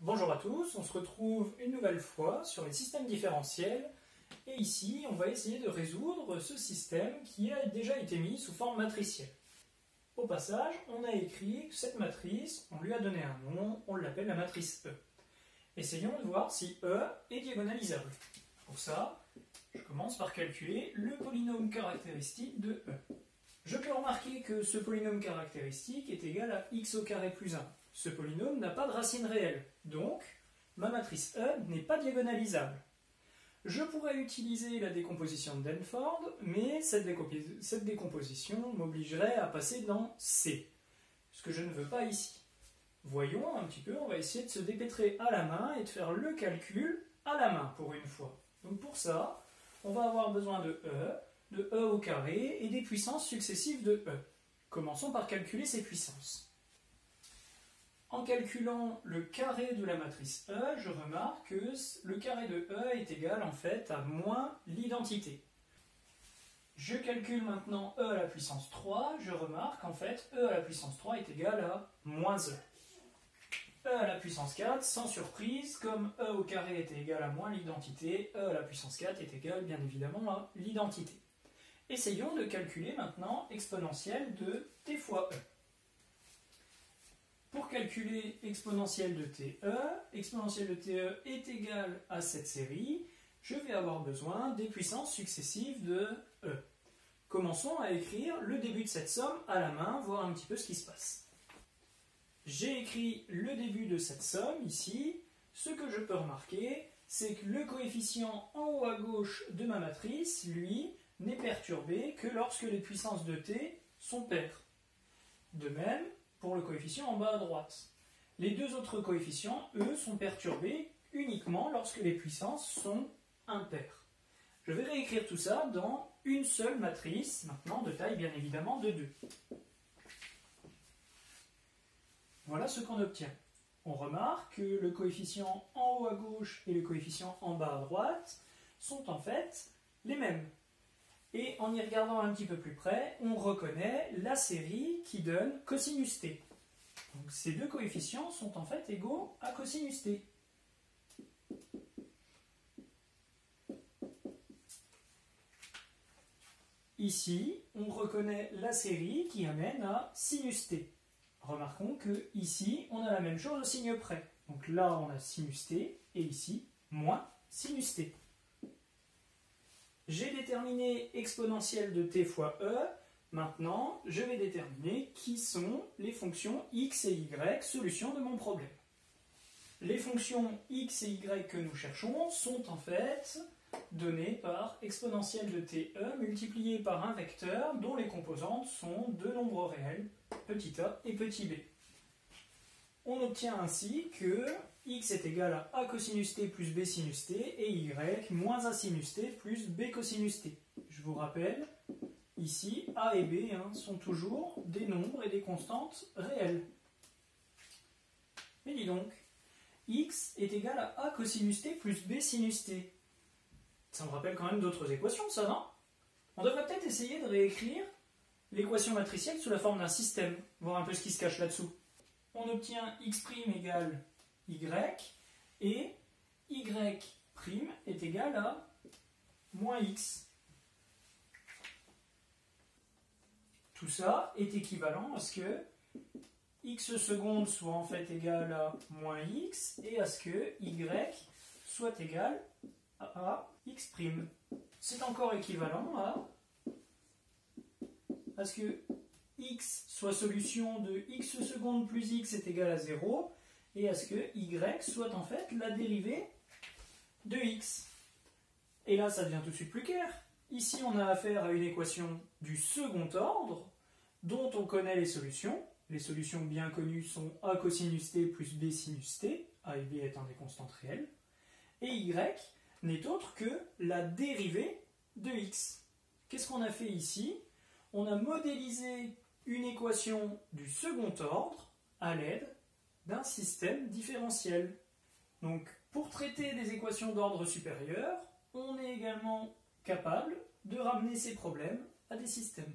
Bonjour à tous, on se retrouve une nouvelle fois sur les systèmes différentiels et ici on va essayer de résoudre ce système qui a déjà été mis sous forme matricielle. Au passage, on a écrit que cette matrice, on lui a donné un nom, on l'appelle la matrice E. Essayons de voir si E est diagonalisable. Pour ça, je commence par calculer le polynôme caractéristique de E. Je peux remarquer que ce polynôme caractéristique est égal à x au carré plus 1. Ce polynôme n'a pas de racine réelle, donc ma matrice E n'est pas diagonalisable. Je pourrais utiliser la décomposition de Denford, mais cette décomposition m'obligerait à passer dans C, ce que je ne veux pas ici. Voyons un petit peu, on va essayer de se dépêtrer à la main et de faire le calcul à la main pour une fois. Donc pour ça, on va avoir besoin de E au carré et des puissances successives de E. Commençons par calculer ces puissances. En calculant le carré de la matrice E, je remarque que le carré de E est égal en fait à moins l'identité. Je calcule maintenant E à la puissance 3, je remarque en fait E à la puissance 3 est égal à moins E. E à la puissance 4, sans surprise, comme E au carré était égal à moins l'identité, E à la puissance 4 est égal bien évidemment à l'identité. Essayons de calculer maintenant exponentielle de t fois E. Pour calculer exponentielle de TE est égale à cette série, je vais avoir besoin des puissances successives de E. Commençons à écrire le début de cette somme à la main, voir un petit peu ce qui se passe. J'ai écrit le début de cette somme ici. Ce que je peux remarquer, c'est que le coefficient en haut à gauche de ma matrice, lui, n'est perturbé que lorsque les puissances de t sont paires. De même, pour le coefficient en bas à droite. Les deux autres coefficients, eux, sont perturbés uniquement lorsque les puissances sont impaires. Je vais réécrire tout ça dans une seule matrice, maintenant de taille bien évidemment de 2. Voilà ce qu'on obtient. On remarque que le coefficient en haut à gauche et le coefficient en bas à droite sont en fait les mêmes. Et en y regardant un petit peu plus près, on reconnaît la série qui donne cosinus t. Donc ces deux coefficients sont en fait égaux à cosinus t. Ici, on reconnaît la série qui amène à sinus t. Remarquons que ici, on a la même chose au signe près. Donc là, on a sinus t, et ici, moins sinus t. J'ai déterminé exponentielle de t fois E. Maintenant, je vais déterminer qui sont les fonctions x et y, solution de mon problème. Les fonctions x et y que nous cherchons sont en fait données par exponentielle de te multipliée par un vecteur dont les composantes sont deux nombres réels, petit a et petit b. On obtient ainsi que x est égal à cosinus t plus b sinus t et y moins a sinus t plus b cosinus t. Je vous rappelle, ici, a et b sont toujours des nombres et des constantes réelles. Mais dis donc, x est égal à a cosinus t plus b sinus t. Ça me rappelle quand même d'autres équations, ça, non? On devrait peut-être essayer de réécrire l'équation matricielle sous la forme d'un système, voir un peu ce qui se cache là-dessous. On obtient x' égale y et y' est égal à moins x. Tout ça est équivalent à ce que x seconde soit en fait égal à moins x et à ce que y soit égal à x'. C'est encore équivalent à ce que x soit solution de x seconde plus x est égal à 0 et à ce que y soit en fait la dérivée de x. Et là, ça devient tout de suite plus clair. Ici, on a affaire à une équation du second ordre dont on connaît les solutions. Les solutions bien connues sont a cosinus t plus b sinus t, a et b étant des constantes réelles, et y n'est autre que la dérivée de x. Qu'est-ce qu'on a fait ici? On a modélisé une équation du second ordre à l'aide d'un système différentiel. Donc, pour traiter des équations d'ordre supérieur, on est également capable de ramener ces problèmes à des systèmes.